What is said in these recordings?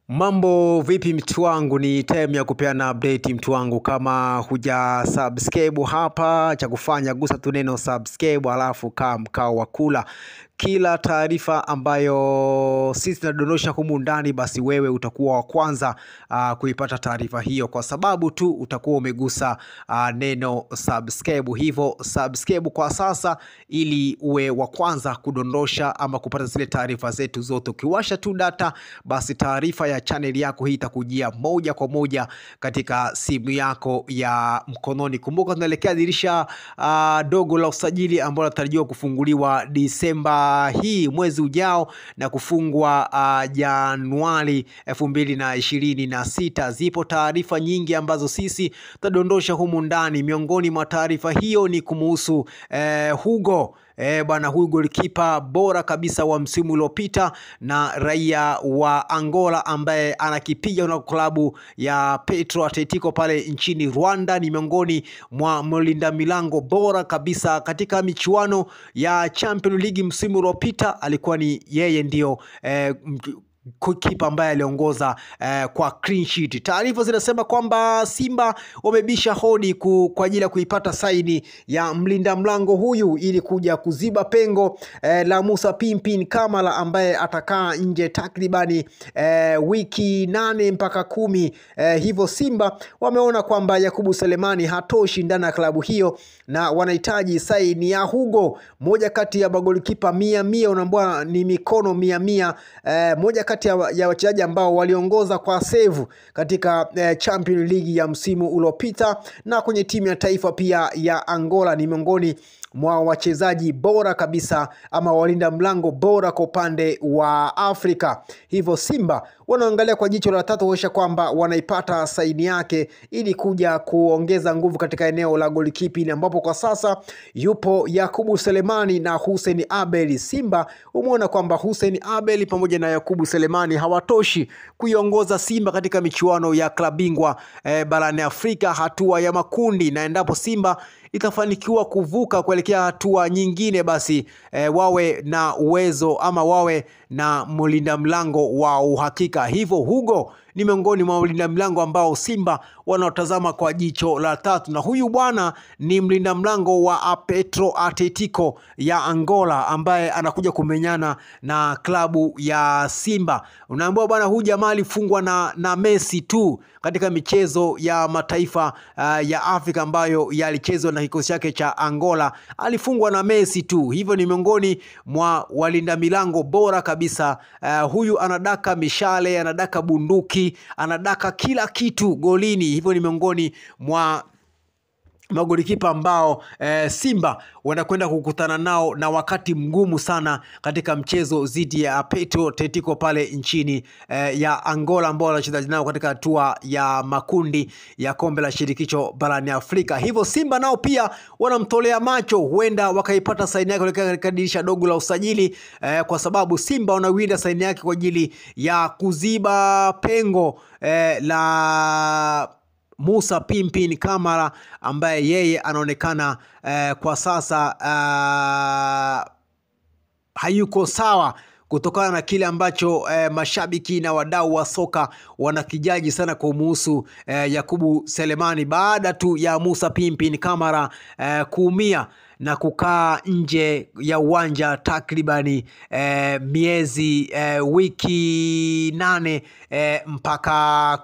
Mambo vipi mtu wangu, ni time ya kupeana update mtu wangu. Kama huja subscribe hapa, cha kufanya gusa tu neno subscribe, alafu kaa mkao wa kula kila taarifa ambayo sisi tunadondosha humu ndani, basi wewe utakuwa wa kwanza kuipata taarifa hiyo, kwa sababu tu utakuwa umegusa neno subscribe. Hivyo subscribe kwa sasa ili uwe wa kwanza kudondosha ama kupata zile taarifa zetu zote. Ukiwasha tu data, basi taarifa ya channel yako hii itakujia moja kwa moja katika simu yako ya mkononi. Kumbuka tunaelekea dirisha dogo la usajili ambalo linatarajiwa kufunguliwa Disemba hii, mwezi ujao, na kufungwa Januari 2026. Zipo taarifa nyingi ambazo sisi tutadondosha humu ndani. Miongoni mwa taarifa hiyo ni kumuhusu Hugo. Bwana huyu goalkeeper bora kabisa wa msimu uliopita na raia wa Angola ambaye anakipiga na klabu ya Petro Atletico pale nchini Rwanda. Ni miongoni mwa mlinda milango bora kabisa katika michuano ya Champions League msimu uliopita. Alikuwa ni yeye ndio kipa ambaye aliongoza kwa clean sheet. Taarifa zinasema kwamba Simba wamebisha hodi kwa ajili ya kuipata saini ya mlinda mlango huyu ili kuja kuziba pengo la Musa Pimpin Kamara ambaye atakaa nje takribani wiki 8 mpaka 10. Hivyo Simba wameona kwamba Yakubu Selemani hatoshi ndani ya klabu hiyo na wanahitaji saini ya Hugo, moja kati ya magolikipa 100 unaambia ni mikono 100, moja kati ya wachezaji ambao waliongoza kwa save katika Champions League ya msimu uliopita, na kwenye timu ya taifa pia ya Angola. Ni miongoni mwa wachezaji bora kabisa ama walinda mlango bora kwa upande wa Afrika. Hivyo Simba wanaangalia kwa jicho la tatu kuhakikisha kwamba wanaipata saini yake ili kuja kuongeza nguvu katika eneo la goalkeeping, ambapo kwa sasa yupo Yakubu Selemani na Hussein Abel. Simba umeona kwamba Hussein Abel pamoja na Yakubu Selemani hawatoshi kuiongoza Simba katika michuano ya klabu bingwa barani Afrika hatua ya makundi, na endapo Simba itafanikiwa kuvuka kuelekea hatua nyingine, basi wawe na uwezo ama wawe na mlinda mlango wa uhakika. Hivyo Hugo ni miongoni mwa mlinda mlango ambao Simba wanaotazama kwa jicho la tatu, na huyu bwana ni mlinda mlango wa Petro Atletico ya Angola ambaye anakuja kumenyana na klabu ya Simba. Unaambiwa bwana huyu jamaa alifungwa na Messi tu katika michezo ya mataifa ya Afrika ambayo yalichezwa na kikosi chake cha Angola. Alifungwa na Messi tu. Hivyo ni miongoni mwa walinda milango bora kabisa. Huyu anadaka mishale, anadaka bunduki, anadaka kila kitu golini. Hivyo ni miongoni mwa magolikipa ambao Simba wanakwenda kukutana nao na wakati mgumu sana katika mchezo dhidi ya Petro Atletico pale nchini ya Angola, ambao wanacheza nao katika hatua ya makundi ya kombe la shirikisho barani Afrika. Hivyo Simba nao pia wanamtolea macho, huenda wakaipata saini yake katika dirisha dogo la usajili, kwa sababu Simba wanawinda saini yake kwa ajili ya kuziba pengo la Musa Pimpin Kamara ambaye yeye anaonekana kwa sasa hayuko sawa kutokana na kile ambacho mashabiki na wadau wa soka wanakijaji sana kumuhusu Yakubu Selemani baada tu ya Musa Pimpin Kamara kuumia na kukaa nje ya uwanja takribani miezi wiki 8 mpaka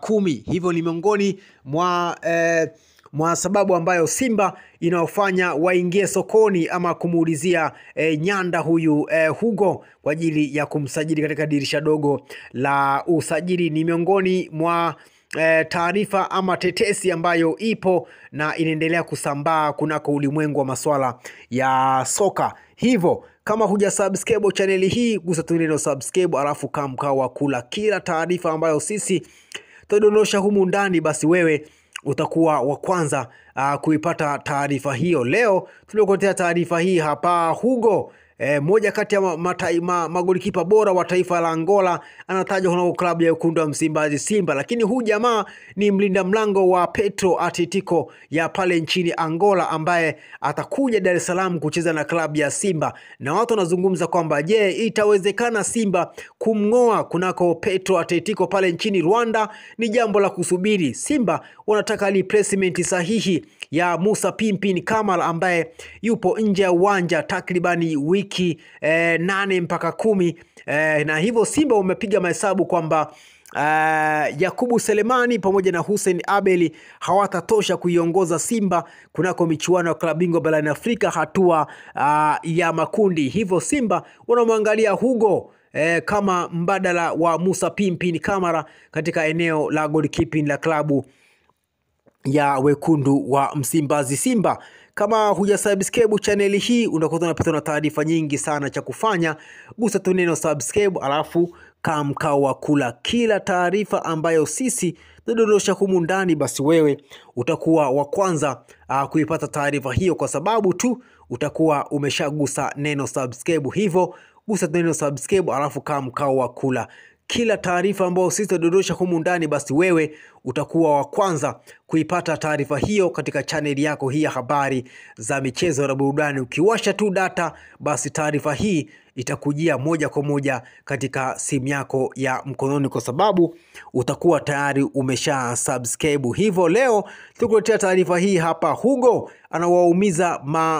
10. Hivyo ni miongoni mwa sababu ambayo Simba inaofanya waingie sokoni ama kumuulizia nyanda huyu Hugo kwa ajili ya kumsajili katika dirisha dogo la usajili. Ni miongoni mwa taarifa ama tetesi ambayo ipo na inaendelea kusambaa kunako ulimwengu wa masuala ya soka. Hivyo kama huja subscribe channel hii, gusa tu neno subscribe, alafu kaa mkao wa kula kila taarifa ambayo sisi tutadondosha humu ndani, basi wewe utakuwa wa kwanza kuipata taarifa hiyo. Leo tulikuletea taarifa hii hapa. Hugo moja kati ya magolikipa bora wa taifa la Angola anatajwa na klabu ya Wekundu wa Msimbazi Simba, lakini huyu jamaa ni mlinda mlango wa Petro Atletico ya pale nchini Angola ambaye atakuja Dar es Salaam kucheza na klabu ya Simba, na watu wanazungumza kwamba je, itawezekana Simba kumngoa kunako Petro Atletico pale nchini Rwanda? Ni jambo la kusubiri. Simba wanataka replacement sahihi ya Musa Pimpin Kamara ambaye yupo nje ya uwanja takribani wiki 8 mpaka 10, na hivyo Simba wamepiga mahesabu kwamba Yakubu Selemani pamoja na Hussein Abeli hawatatosha kuiongoza Simba kunako michuano ya klabu bingwa barani Afrika hatua ya makundi. Hivyo Simba wanamwangalia Hugo kama mbadala wa Musa Pimpin Kamara katika eneo la goalkeeping la klabu ya Wekundu wa Msimbazi Simba. Kama hujasubscribe channel hii, unakuwa unapata taarifa nyingi sana. Cha kufanya gusa tu neno subscribe, alafu kaa mkao wa kula kila taarifa ambayo sisi tudondosha humu ndani, basi wewe utakuwa wa kwanza kuipata taarifa hiyo, kwa sababu tu utakuwa umeshagusa neno subscribe. Hivyo gusa tu neno subscribe, alafu kaa mkao wa kula kila taarifa ambayo sisi tudondosha humu ndani, basi wewe utakuwa wa kwanza kuipata taarifa hiyo katika channel yako hii ya habari za michezo na burudani. Ukiwasha tu data, basi taarifa hii itakujia moja kwa moja katika simu yako ya mkononi, kwa sababu utakuwa tayari umesha subscribe. Hivyo leo tukuletea taarifa hii hapa. Hugo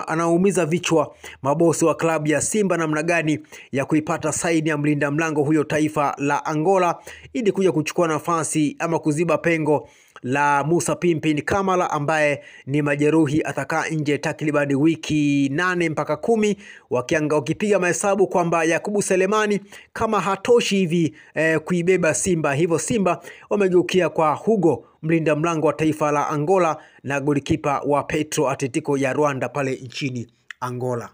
anaumiza vichwa mabosi wa klabu ya Simba namna gani ya kuipata saini ya mlinda mlango huyo taifa la Angola ili kuja kuchukua nafasi ama kuziba pengo la Musa Pimpin Kamara ambaye ni majeruhi, atakaa nje takriban wiki 8 mpaka 10, wakipiga mahesabu kwamba Yakubu Selemani kama hatoshi hivi kuibeba Simba. Hivyo Simba wamegeukia kwa Hugo, mlinda mlango wa taifa la Angola na golikipa wa Petro Atletico ya Rwanda pale nchini Angola.